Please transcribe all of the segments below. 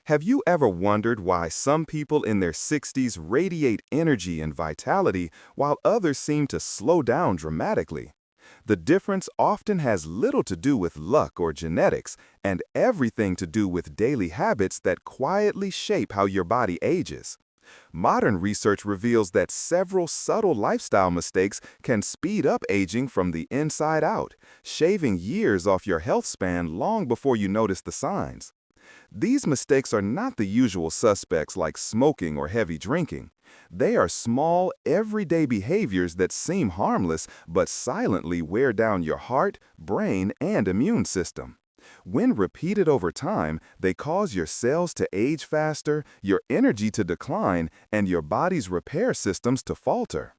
Have you ever wondered why some people in their 60s radiate energy and vitality while others seem to slow down dramatically? The difference often has little to do with luck or genetics and everything to do with daily habits that quietly shape how your body ages. Modern research reveals that several subtle lifestyle mistakes can speed up aging from the inside out, shaving years off your health span long before you notice the signs. These mistakes are not the usual suspects like smoking or heavy drinking. They are small, everyday behaviors that seem harmless but silently wear down your heart, brain, and immune system. When repeated over time, they cause your cells to age faster, your energy to decline, and your body's repair systems to falter.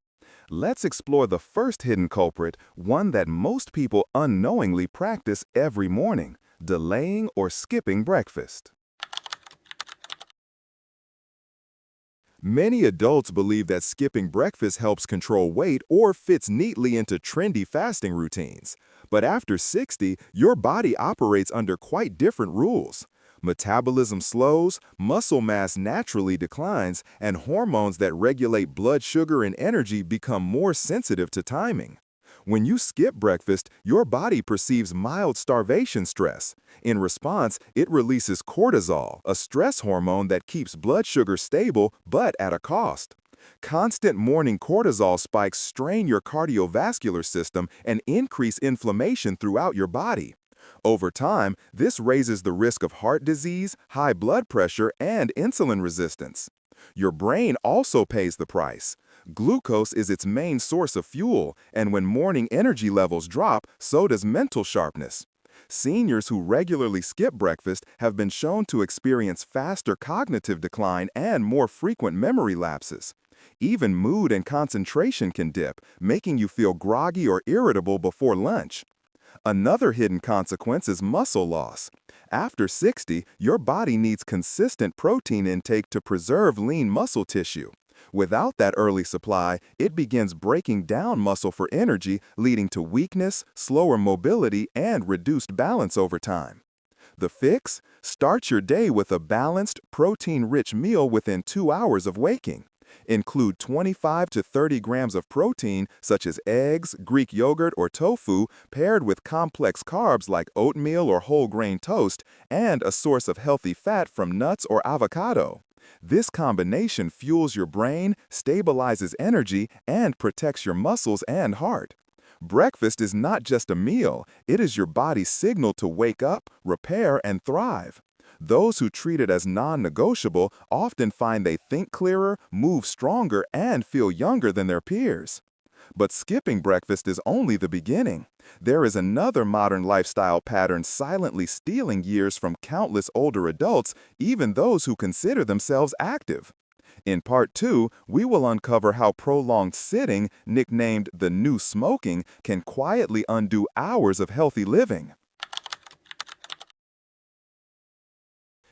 Let's explore the first hidden culprit, one that most people unknowingly practice every morning: delaying or skipping breakfast. Many adults believe that skipping breakfast helps control weight or fits neatly into trendy fasting routines. But after 60, your body operates under quite different rules. Metabolism slows, muscle mass naturally declines, and hormones that regulate blood sugar and energy become more sensitive to timing. When you skip breakfast, your body perceives mild starvation stress. In response, it releases cortisol, a stress hormone that keeps blood sugar stable but at a cost. Constant morning cortisol spikes strain your cardiovascular system and increase inflammation throughout your body. Over time, this raises the risk of heart disease, high blood pressure, and insulin resistance. Your brain also pays the price. Glucose is its main source of fuel, and when morning energy levels drop, so does mental sharpness. Seniors who regularly skip breakfast have been shown to experience faster cognitive decline and more frequent memory lapses. Even mood and concentration can dip, making you feel groggy or irritable before lunch. Another hidden consequence is muscle loss. After 60, your body needs consistent protein intake to preserve lean muscle tissue. Without that early supply, it begins breaking down muscle for energy, leading to weakness, slower mobility, and reduced balance over time. The fix? Start your day with a balanced, protein-rich meal within 2 hours of waking. Include 25 to 30 grams of protein, such as eggs, Greek yogurt, or tofu, paired with complex carbs like oatmeal or whole grain toast, and a source of healthy fat from nuts or avocado. This combination fuels your brain, stabilizes energy, and protects your muscles and heart. Breakfast is not just a meal, it is your body's signal to wake up, repair, and thrive. Those who treat it as non-negotiable often find they think clearer, move stronger, and feel younger than their peers. But skipping breakfast is only the beginning. There is another modern lifestyle pattern silently stealing years from countless older adults, even those who consider themselves active. In Part 2, we will uncover how prolonged sitting, nicknamed the new smoking, can quietly undo hours of healthy living.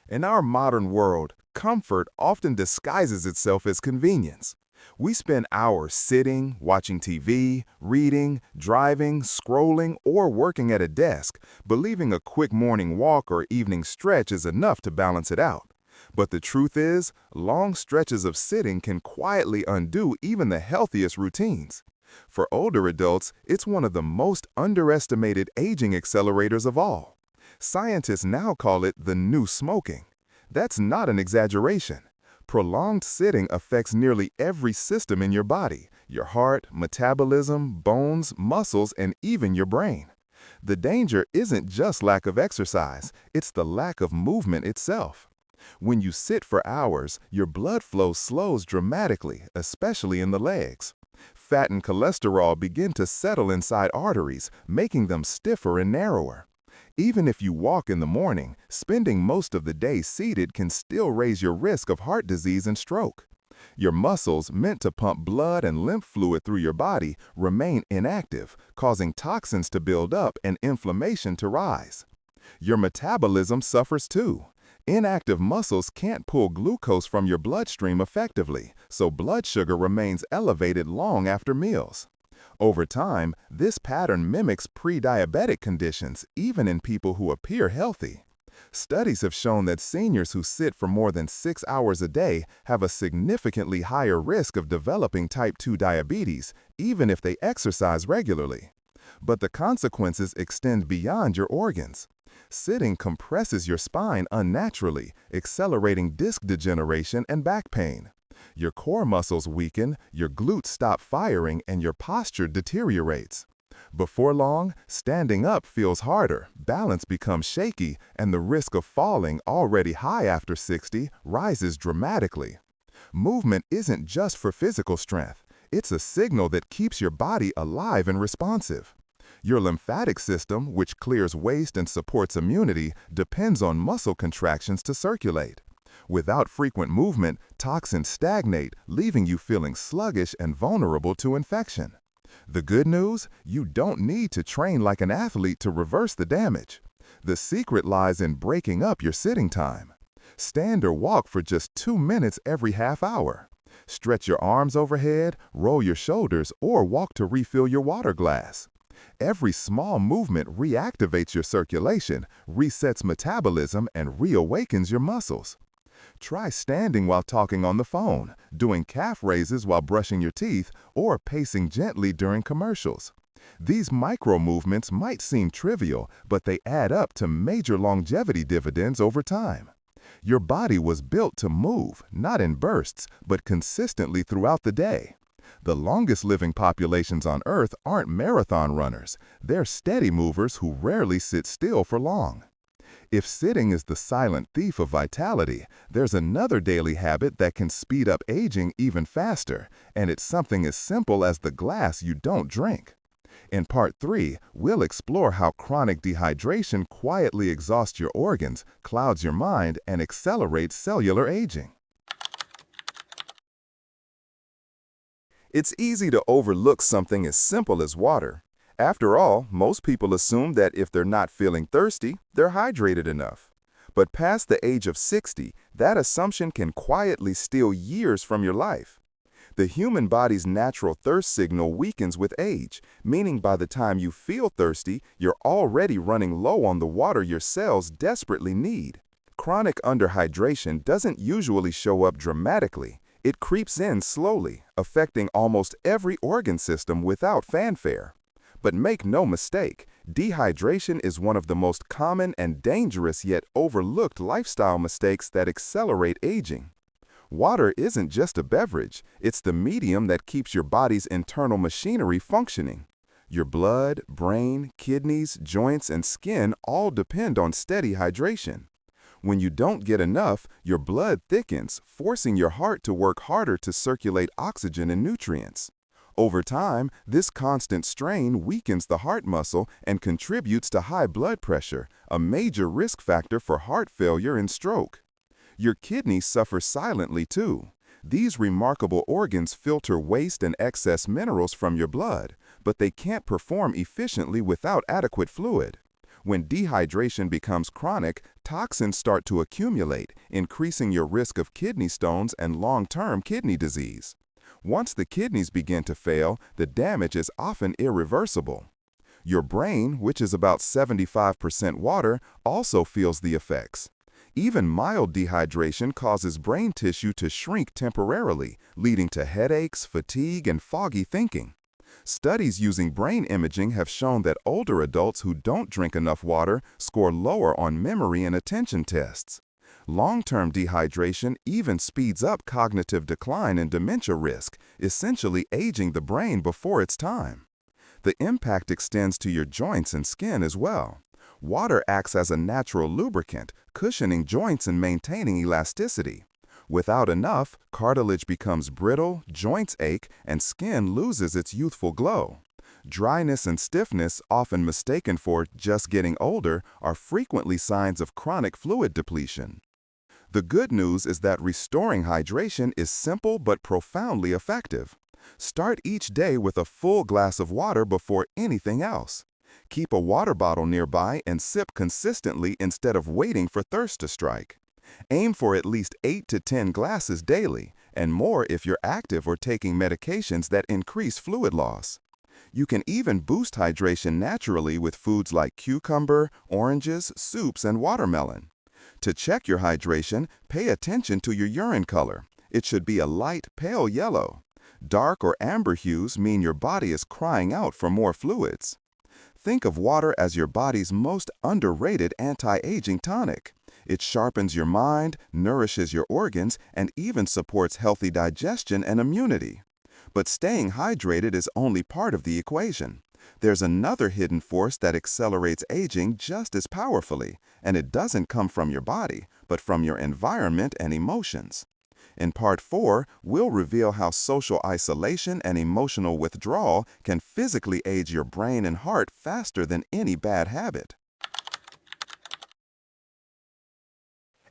In our modern world, comfort often disguises itself as convenience. We spend hours sitting, watching TV, reading, driving, scrolling, or working at a desk, believing a quick morning walk or evening stretch is enough to balance it out. But the truth is, long stretches of sitting can quietly undo even the healthiest routines. For older adults, it's one of the most underestimated aging accelerators of all. Scientists now call it the new smoking. That's not an exaggeration. Prolonged sitting affects nearly every system in your body: your heart, metabolism, bones, muscles, and even your brain. The danger isn't just lack of exercise, it's the lack of movement itself. When you sit for hours, your blood flow slows dramatically, especially in the legs. Fat and cholesterol begin to settle inside arteries, making them stiffer and narrower. Even if you walk in the morning, spending most of the day seated can still raise your risk of heart disease and stroke. Your muscles, meant to pump blood and lymph fluid through your body, remain inactive, causing toxins to build up and inflammation to rise. Your metabolism suffers too. Inactive muscles can't pull glucose from your bloodstream effectively, so blood sugar remains elevated long after meals. Over time, this pattern mimics pre-diabetic conditions, even in people who appear healthy. Studies have shown that seniors who sit for more than 6 hours a day have a significantly higher risk of developing type 2 diabetes, even if they exercise regularly. But the consequences extend beyond your organs. Sitting compresses your spine unnaturally, accelerating disc degeneration and back pain. Your core muscles weaken, your glutes stop firing, and your posture deteriorates. Before long, standing up feels harder, balance becomes shaky, and the risk of falling, already high after 60, rises dramatically. Movement isn't just for physical strength. It's a signal that keeps your body alive and responsive. Your lymphatic system, which clears waste and supports immunity, depends on muscle contractions to circulate. Without frequent movement, toxins stagnate, leaving you feeling sluggish and vulnerable to infection. The good news? You don't need to train like an athlete to reverse the damage. The secret lies in breaking up your sitting time. Stand or walk for just 2 minutes every half hour. Stretch your arms overhead, roll your shoulders, or walk to refill your water glass. Every small movement reactivates your circulation, resets metabolism, and reawakens your muscles. Try standing while talking on the phone, doing calf raises while brushing your teeth, or pacing gently during commercials. These micro movements might seem trivial, but they add up to major longevity dividends over time. Your body was built to move, not in bursts, but consistently throughout the day. The longest living populations on Earth aren't marathon runners. They're steady movers who rarely sit still for long. If sitting is the silent thief of vitality, there's another daily habit that can speed up aging even faster, and it's something as simple as the glass you don't drink. In Part 3, we'll explore how chronic dehydration quietly exhausts your organs, clouds your mind, and accelerates cellular aging. It's easy to overlook something as simple as water. After all, most people assume that if they're not feeling thirsty, they're hydrated enough. But past the age of 60, that assumption can quietly steal years from your life. The human body's natural thirst signal weakens with age, meaning by the time you feel thirsty, you're already running low on the water your cells desperately need. Chronic underhydration doesn't usually show up dramatically. It creeps in slowly, affecting almost every organ system without fanfare. But make no mistake, dehydration is one of the most common and dangerous yet overlooked lifestyle mistakes that accelerate aging. Water isn't just a beverage, it's the medium that keeps your body's internal machinery functioning. Your blood, brain, kidneys, joints, and skin all depend on steady hydration. When you don't get enough, your blood thickens, forcing your heart to work harder to circulate oxygen and nutrients. Over time, this constant strain weakens the heart muscle and contributes to high blood pressure, a major risk factor for heart failure and stroke. Your kidneys suffer silently too. These remarkable organs filter waste and excess minerals from your blood, but they can't perform efficiently without adequate fluid. When dehydration becomes chronic, toxins start to accumulate, increasing your risk of kidney stones and long-term kidney disease. Once the kidneys begin to fail, the damage is often irreversible. Your brain, which is about 75% water, also feels the effects. Even mild dehydration causes brain tissue to shrink temporarily, leading to headaches, fatigue, and foggy thinking. Studies using brain imaging have shown that older adults who don't drink enough water score lower on memory and attention tests. Long-term dehydration even speeds up cognitive decline and dementia risk, essentially aging the brain before its time. The impact extends to your joints and skin as well. Water acts as a natural lubricant, cushioning joints and maintaining elasticity. Without enough, cartilage becomes brittle, joints ache, and skin loses its youthful glow. Dryness and stiffness, often mistaken for just getting older, are frequently signs of chronic fluid depletion. The good news is that restoring hydration is simple but profoundly effective. Start each day with a full glass of water before anything else. Keep a water bottle nearby and sip consistently instead of waiting for thirst to strike. Aim for at least 8 to 10 glasses daily, and more if you're active or taking medications that increase fluid loss. You can even boost hydration naturally with foods like cucumber, oranges, soups, and watermelon. To check your hydration, pay attention to your urine color. It should be a light, pale yellow. Dark or amber hues mean your body is crying out for more fluids. Think of water as your body's most underrated anti-aging tonic. It sharpens your mind, nourishes your organs, and even supports healthy digestion and immunity. But staying hydrated is only part of the equation. There's another hidden force that accelerates aging just as powerfully, and it doesn't come from your body, but from your environment and emotions. In Part 4, we'll reveal how social isolation and emotional withdrawal can physically age your brain and heart faster than any bad habit.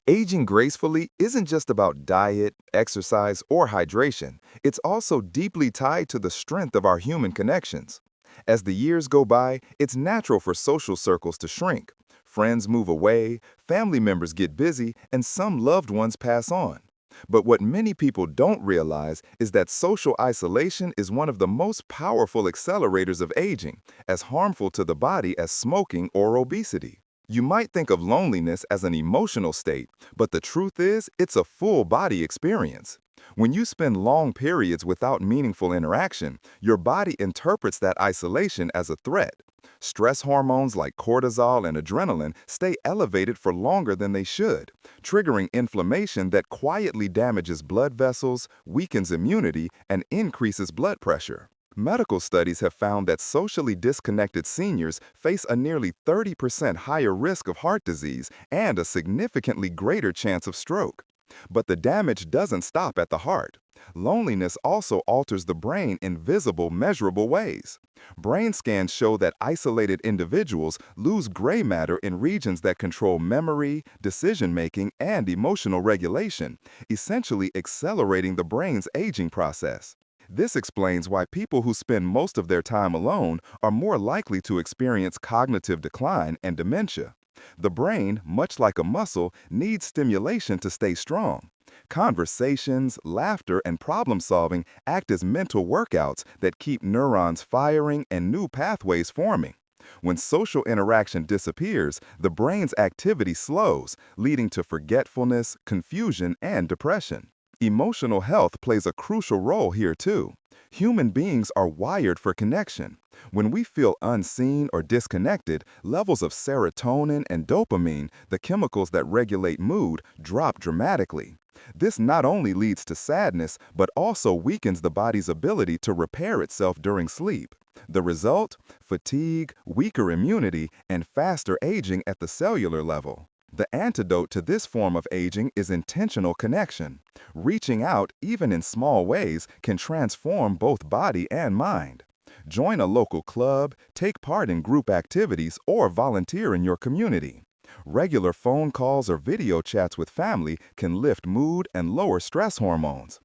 Aging gracefully isn't just about diet, exercise, or hydration. It's also deeply tied to the strength of our human connections. As the years go by, it's natural for social circles to shrink. Friends move away, family members get busy, and some loved ones pass on. But what many people don't realize is that social isolation is one of the most powerful accelerators of aging, as harmful to the body as smoking or obesity. You might think of loneliness as an emotional state, but the truth is, it's a full-body experience. When you spend long periods without meaningful interaction, your body interprets that isolation as a threat. Stress hormones like cortisol and adrenaline stay elevated for longer than they should, triggering inflammation that quietly damages blood vessels, weakens immunity, and increases blood pressure. Medical studies have found that socially disconnected seniors face a nearly 30% higher risk of heart disease and a significantly greater chance of stroke. But the damage doesn't stop at the heart. Loneliness also alters the brain in visible, measurable ways. Brain scans show that isolated individuals lose gray matter in regions that control memory, decision-making, and emotional regulation, essentially accelerating the brain's aging process. This explains why people who spend most of their time alone are more likely to experience cognitive decline and dementia. The brain, much like a muscle, needs stimulation to stay strong. Conversations, laughter, and problem-solving act as mental workouts that keep neurons firing and new pathways forming. When social interaction disappears, the brain's activity slows, leading to forgetfulness, confusion, and depression. Emotional health plays a crucial role here too. Human beings are wired for connection. When we feel unseen or disconnected, levels of serotonin and dopamine, the chemicals that regulate mood, drop dramatically. This not only leads to sadness, but also weakens the body's ability to repair itself during sleep. The result? Fatigue, weaker immunity, and faster aging at the cellular level. The antidote to this form of aging is intentional connection. Reaching out, even in small ways, can transform both body and mind. Join a local club, take part in group activities, or volunteer in your community. Regular phone calls or video chats with family can lift mood and lower stress hormones.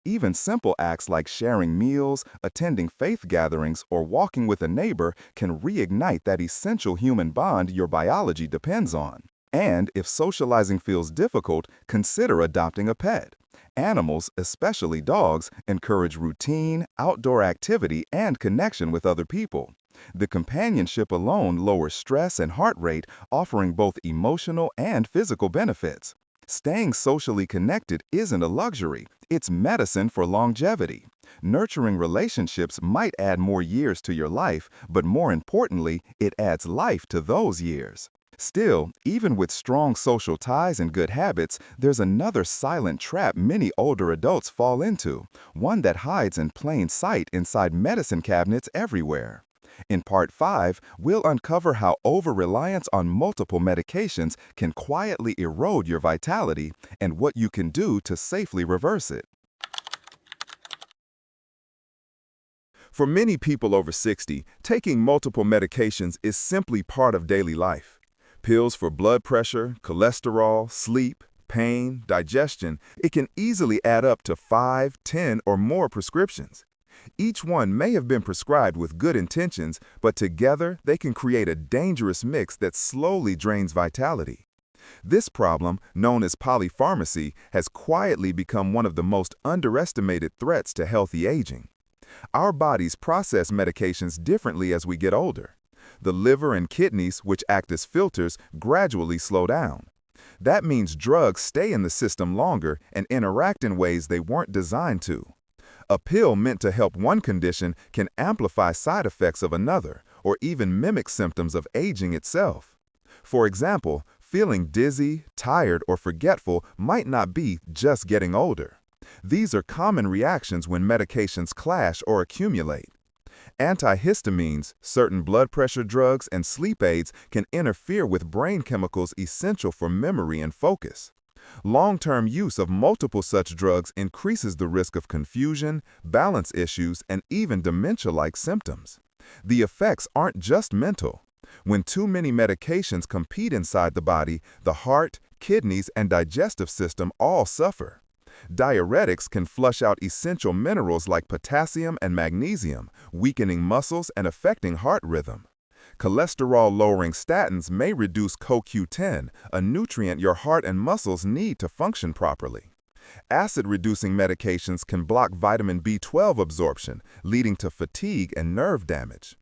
Even simple acts like sharing meals, attending faith gatherings, or walking with a neighbor can reignite that essential human bond your biology depends on. And if socializing feels difficult, consider adopting a pet. Animals, especially dogs, encourage routine, outdoor activity, and connection with other people. The companionship alone lowers stress and heart rate, offering both emotional and physical benefits. Staying socially connected isn't a luxury, it's medicine for longevity. Nurturing relationships might add more years to your life, but more importantly, it adds life to those years. Still, even with strong social ties and good habits, there's another silent trap many older adults fall into, one that hides in plain sight inside medicine cabinets everywhere. In Part 5, we'll uncover how over-reliance on multiple medications can quietly erode your vitality and what you can do to safely reverse it. For many people over 60, taking multiple medications is simply part of daily life. Pills for blood pressure, cholesterol, sleep, pain, digestion, it can easily add up to 5, 10, or more prescriptions. Each one may have been prescribed with good intentions, but together they can create a dangerous mix that slowly drains vitality. This problem, known as polypharmacy, has quietly become one of the most underestimated threats to healthy aging. Our bodies process medications differently as we get older. The liver and kidneys, which act as filters, gradually slow down. That means drugs stay in the system longer and interact in ways they weren't designed to. A pill meant to help one condition can amplify side effects of another, or even mimic symptoms of aging itself. For example, feeling dizzy, tired, or forgetful might not be just getting older. These are common reactions when medications clash or accumulate. Antihistamines, certain blood pressure drugs, and sleep aids can interfere with brain chemicals essential for memory and focus. Long-term use of multiple such drugs increases the risk of confusion, balance issues, and even dementia-like symptoms. The effects aren't just mental. When too many medications compete inside the body, the heart, kidneys, and digestive system all suffer. Diuretics can flush out essential minerals like potassium and magnesium, weakening muscles and affecting heart rhythm. Cholesterol-lowering statins may reduce CoQ10, a nutrient your heart and muscles need to function properly. Acid-reducing medications can block vitamin B12 absorption, leading to fatigue and nerve damage.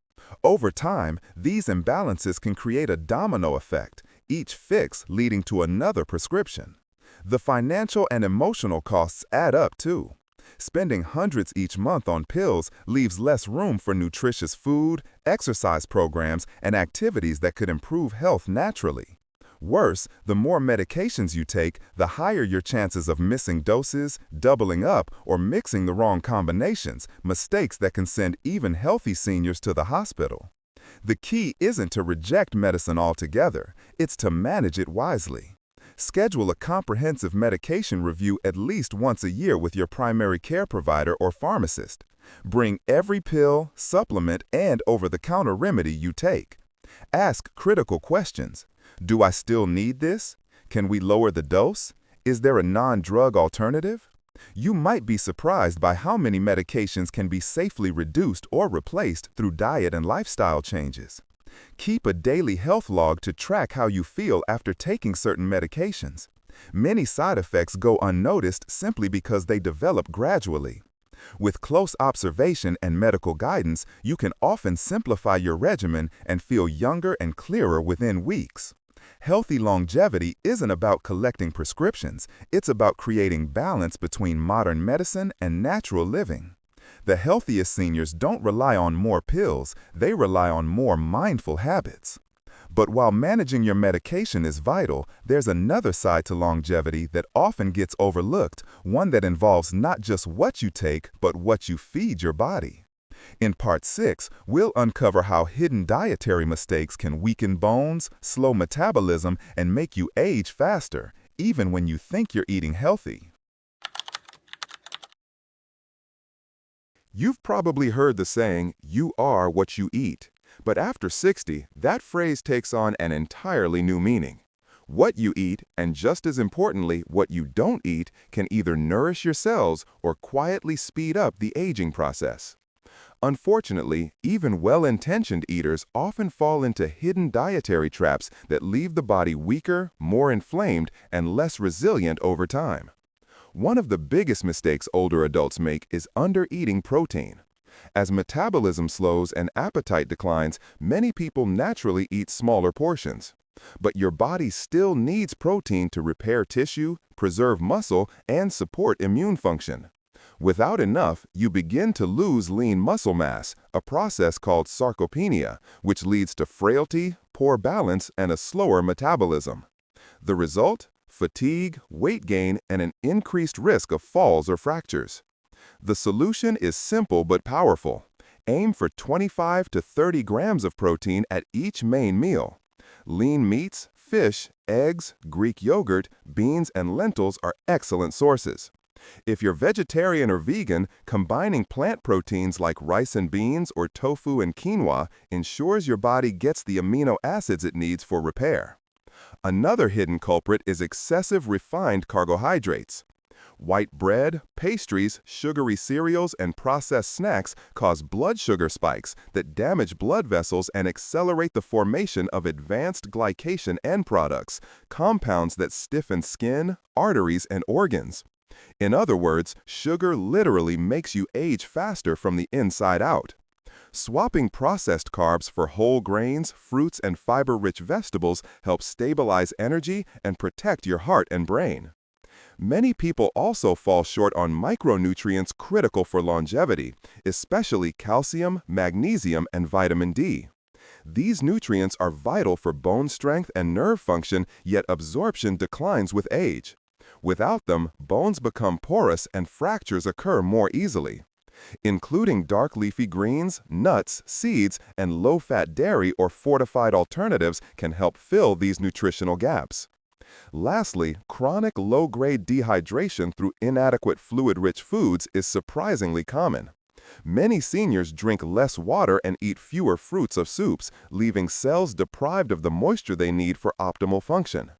Over time, these imbalances can create a domino effect, each fix leading to another prescription. The financial and emotional costs add up too. Spending hundreds each month on pills leaves less room for nutritious food, exercise programs, and activities that could improve health naturally. Worse, the more medications you take, the higher your chances of missing doses, doubling up, or mixing the wrong combinations, mistakes that can send even healthy seniors to the hospital. The key isn't to reject medicine altogether, it's to manage it wisely. Schedule a comprehensive medication review at least once a year with your primary care provider or pharmacist. Bring every pill, supplement, and over-the-counter remedy you take. Ask critical questions. Do I still need this? Can we lower the dose? Is there a non-drug alternative? You might be surprised by how many medications can be safely reduced or replaced through diet and lifestyle changes. Keep a daily health log to track how you feel after taking certain medications. Many side effects go unnoticed simply because they develop gradually. With close observation and medical guidance, you can often simplify your regimen and feel younger and clearer within weeks. Healthy longevity isn't about collecting prescriptions, it's about creating balance between modern medicine and natural living. The healthiest seniors don't rely on more pills, they rely on more mindful habits. But while managing your medication is vital, there's another side to longevity that often gets overlooked, one that involves not just what you take, but what you feed your body. In Part 6, we'll uncover how hidden dietary mistakes can weaken bones, slow metabolism, and make you age faster, even when you think you're eating healthy. You've probably heard the saying, "You are what you eat." But after 60, that phrase takes on an entirely new meaning. What you eat, and just as importantly, what you don't eat, can either nourish your cells or quietly speed up the aging process. Unfortunately, even well-intentioned eaters often fall into hidden dietary traps that leave the body weaker, more inflamed, and less resilient over time. One of the biggest mistakes older adults make is under-eating protein. As metabolism slows and appetite declines, many people naturally eat smaller portions. But your body still needs protein to repair tissue, preserve muscle, and support immune function. Without enough, you begin to lose lean muscle mass, a process called sarcopenia, which leads to frailty, poor balance, and a slower metabolism. The result? Fatigue, weight gain, and an increased risk of falls or fractures. The solution is simple but powerful. Aim for 25 to 30 grams of protein at each main meal. Lean meats, fish, eggs, Greek yogurt, beans, and lentils are excellent sources. If you're vegetarian or vegan, combining plant proteins like rice and beans or tofu and quinoa ensures your body gets the amino acids it needs for repair. Another hidden culprit is excessive refined carbohydrates. White bread, pastries, sugary cereals, and processed snacks cause blood sugar spikes that damage blood vessels and accelerate the formation of advanced glycation end products, compounds that stiffen skin, arteries, and organs. In other words, sugar literally makes you age faster from the inside out. Swapping processed carbs for whole grains, fruits, and fiber-rich vegetables helps stabilize energy and protect your heart and brain. Many people also fall short on micronutrients critical for longevity, especially calcium, magnesium, and vitamin D. These nutrients are vital for bone strength and nerve function, yet absorption declines with age. Without them, bones become porous and fractures occur more easily. Including dark leafy greens, nuts, seeds, and low-fat dairy or fortified alternatives can help fill these nutritional gaps. Lastly, chronic low-grade dehydration through inadequate fluid-rich foods is surprisingly common. Many seniors drink less water and eat fewer fruits of soups, leaving cells deprived of the moisture they need for optimal function.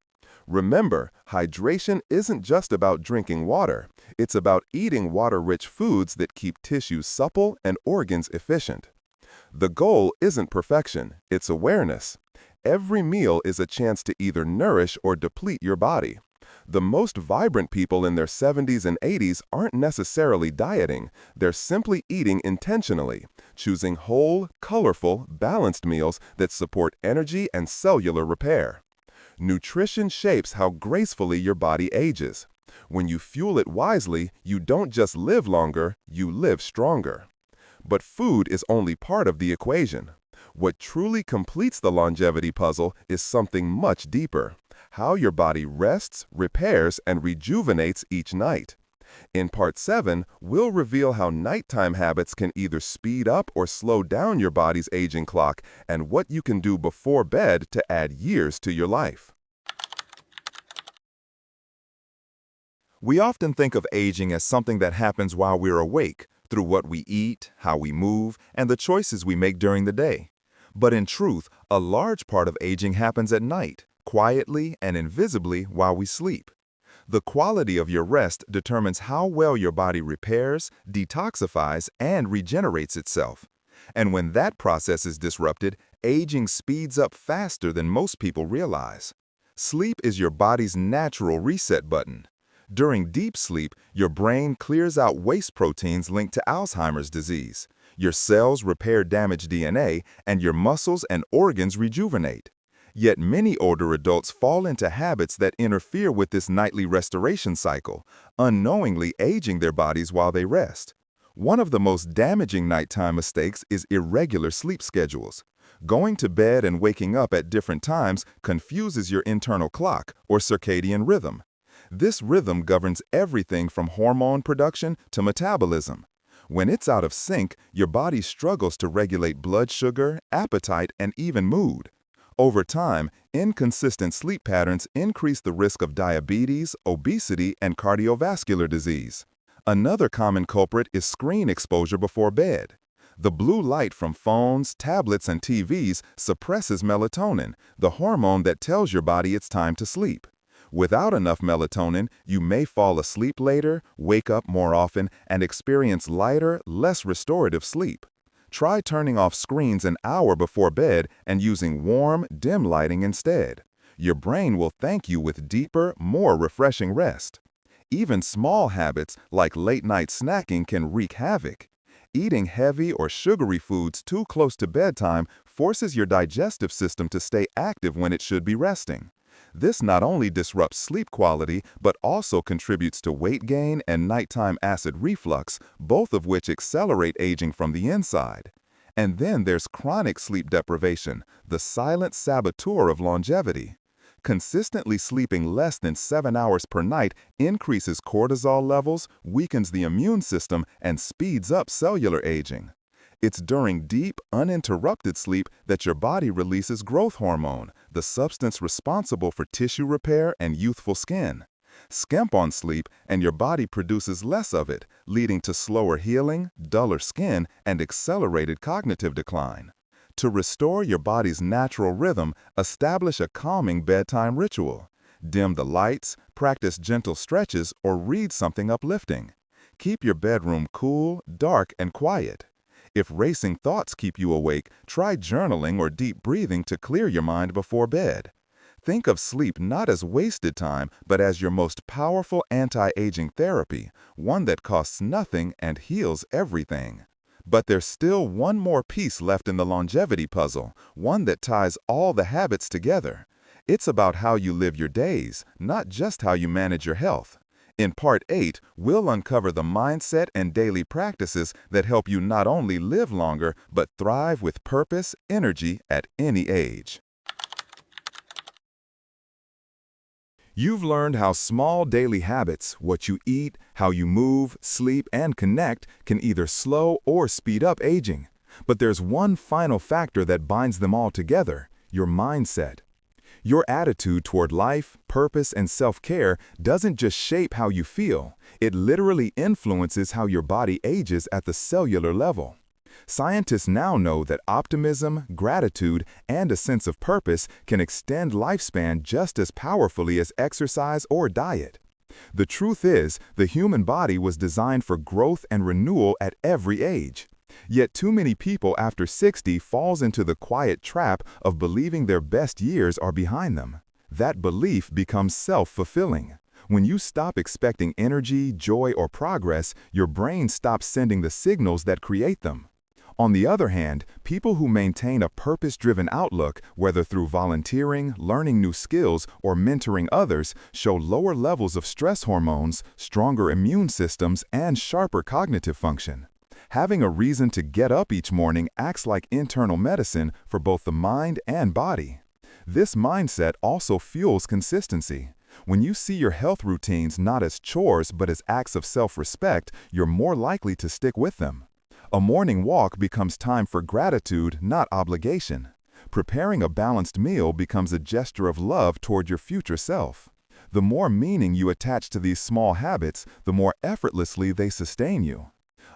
Remember, hydration isn't just about drinking water. It's about eating water-rich foods that keep tissues supple and organs efficient. The goal isn't perfection, it's awareness. Every meal is a chance to either nourish or deplete your body. The most vibrant people in their 70s and 80s aren't necessarily dieting, they're simply eating intentionally, choosing whole, colorful, balanced meals that support energy and cellular repair. Nutrition shapes how gracefully your body ages. When you fuel it wisely, you don't just live longer, you live stronger. But food is only part of the equation. What truly completes the longevity puzzle is something much deeper: how your body rests, repairs, and rejuvenates each night. In Part 7, we'll reveal how nighttime habits can either speed up or slow down your body's aging clock, and what you can do before bed to add years to your life. We often think of aging as something that happens while we're awake, through what we eat, how we move, and the choices we make during the day. But in truth, a large part of aging happens at night, quietly and invisibly while we sleep. The quality of your rest determines how well your body repairs, detoxifies, and regenerates itself. And when that process is disrupted, aging speeds up faster than most people realize. Sleep is your body's natural reset button. During deep sleep, your brain clears out waste proteins linked to Alzheimer's disease. Your cells repair damaged DNA, and your muscles and organs rejuvenate. Yet many older adults fall into habits that interfere with this nightly restoration cycle, unknowingly aging their bodies while they rest. One of the most damaging nighttime mistakes is irregular sleep schedules. Going to bed and waking up at different times confuses your internal clock, or circadian rhythm. This rhythm governs everything from hormone production to metabolism. When it's out of sync, your body struggles to regulate blood sugar, appetite, and even mood. Over time, inconsistent sleep patterns increase the risk of diabetes, obesity, and cardiovascular disease. Another common culprit is screen exposure before bed. The blue light from phones, tablets, and TVs suppresses melatonin, the hormone that tells your body it's time to sleep. Without enough melatonin, you may fall asleep later, wake up more often, and experience lighter, less restorative sleep. Try turning off screens an hour before bed and using warm, dim lighting instead. Your brain will thank you with deeper, more refreshing rest. Even small habits like late-night snacking can wreak havoc. Eating heavy or sugary foods too close to bedtime forces your digestive system to stay active when it should be resting. This not only disrupts sleep quality, but also contributes to weight gain and nighttime acid reflux, both of which accelerate aging from the inside. And then there's chronic sleep deprivation, the silent saboteur of longevity. Consistently sleeping less than 7 hours per night increases cortisol levels, weakens the immune system, and speeds up cellular aging. It's during deep, uninterrupted sleep that your body releases growth hormone, the substance responsible for tissue repair and youthful skin. Skimp on sleep, and your body produces less of it, leading to slower healing, duller skin, and accelerated cognitive decline. To restore your body's natural rhythm, establish a calming bedtime ritual. Dim the lights, practice gentle stretches, or read something uplifting. Keep your bedroom cool, dark, and quiet. If racing thoughts keep you awake, try journaling or deep breathing to clear your mind before bed. Think of sleep not as wasted time, but as your most powerful anti-aging therapy, one that costs nothing and heals everything. But there's still one more piece left in the longevity puzzle, one that ties all the habits together. It's about how you live your days, not just how you manage your health. In Part 8, we'll uncover the mindset and daily practices that help you not only live longer, but thrive with purpose, energy at any age. You've learned how small daily habits, what you eat, how you move, sleep, and connect, can either slow or speed up aging. But there's one final factor that binds them all together: your mindset. Your attitude toward life, purpose, and self-care doesn't just shape how you feel, it literally influences how your body ages at the cellular level. Scientists now know that optimism, gratitude, and a sense of purpose can extend lifespan just as powerfully as exercise or diet. The truth is, the human body was designed for growth and renewal at every age. Yet too many people after 60 falls into the quiet trap of believing their best years are behind them. That belief becomes self-fulfilling. When you stop expecting energy, joy, or progress, your brain stops sending the signals that create them. On the other hand, people who maintain a purpose-driven outlook, whether through volunteering, learning new skills, or mentoring others, show lower levels of stress hormones, stronger immune systems, and sharper cognitive function. Having a reason to get up each morning acts like internal medicine for both the mind and body. This mindset also fuels consistency. When you see your health routines not as chores but as acts of self-respect, you're more likely to stick with them. A morning walk becomes time for gratitude, not obligation. Preparing a balanced meal becomes a gesture of love toward your future self. The more meaning you attach to these small habits, the more effortlessly they sustain you.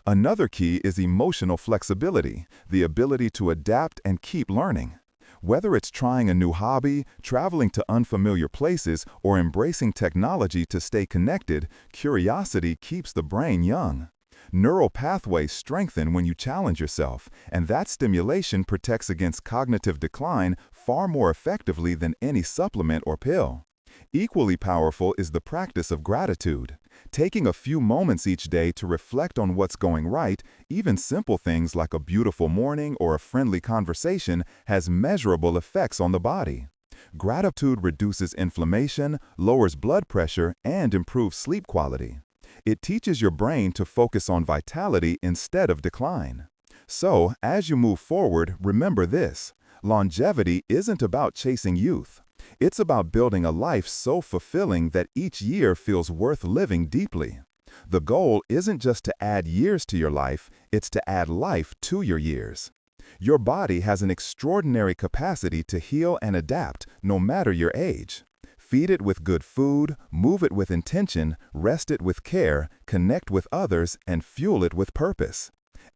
Another key is emotional flexibility, the ability to adapt and keep learning. Whether it's trying a new hobby, traveling to unfamiliar places, or embracing technology to stay connected, curiosity keeps the brain young. Neural pathways strengthen when you challenge yourself, and that stimulation protects against cognitive decline far more effectively than any supplement or pill. Equally powerful is the practice of gratitude. Taking a few moments each day to reflect on what's going right, even simple things like a beautiful morning or a friendly conversation, has measurable effects on the body. Gratitude reduces inflammation, lowers blood pressure, and improves sleep quality. It teaches your brain to focus on vitality instead of decline. So, as you move forward, remember this: longevity isn't about chasing youth. It's about building a life so fulfilling that each year feels worth living deeply. The goal isn't just to add years to your life, it's to add life to your years. Your body has an extraordinary capacity to heal and adapt no matter your age. Feed it with good food, move it with intention, rest it with care, connect with others, and fuel it with purpose.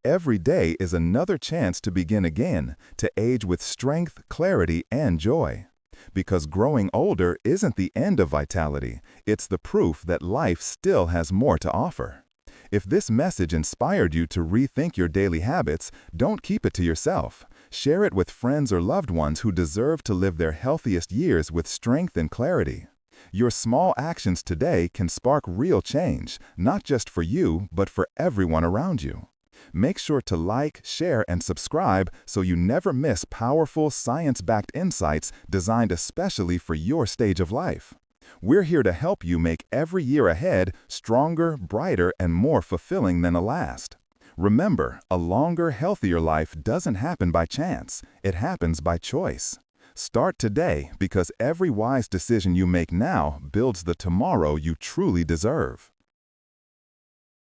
Every day is another chance to begin again, to age with strength, clarity, and joy. Because growing older isn't the end of vitality, it's the proof that life still has more to offer. If this message inspired you to rethink your daily habits, don't keep it to yourself. Share it with friends or loved ones who deserve to live their healthiest years with strength and clarity. Your small actions today can spark real change, not just for you, but for everyone around you. Make sure to like, share, and subscribe so you never miss powerful, science-backed insights designed especially for your stage of life. We're here to help you make every year ahead stronger, brighter, and more fulfilling than the last. Remember, a longer, healthier life doesn't happen by chance. It happens by choice. Start today, because every wise decision you make now builds the tomorrow you truly deserve.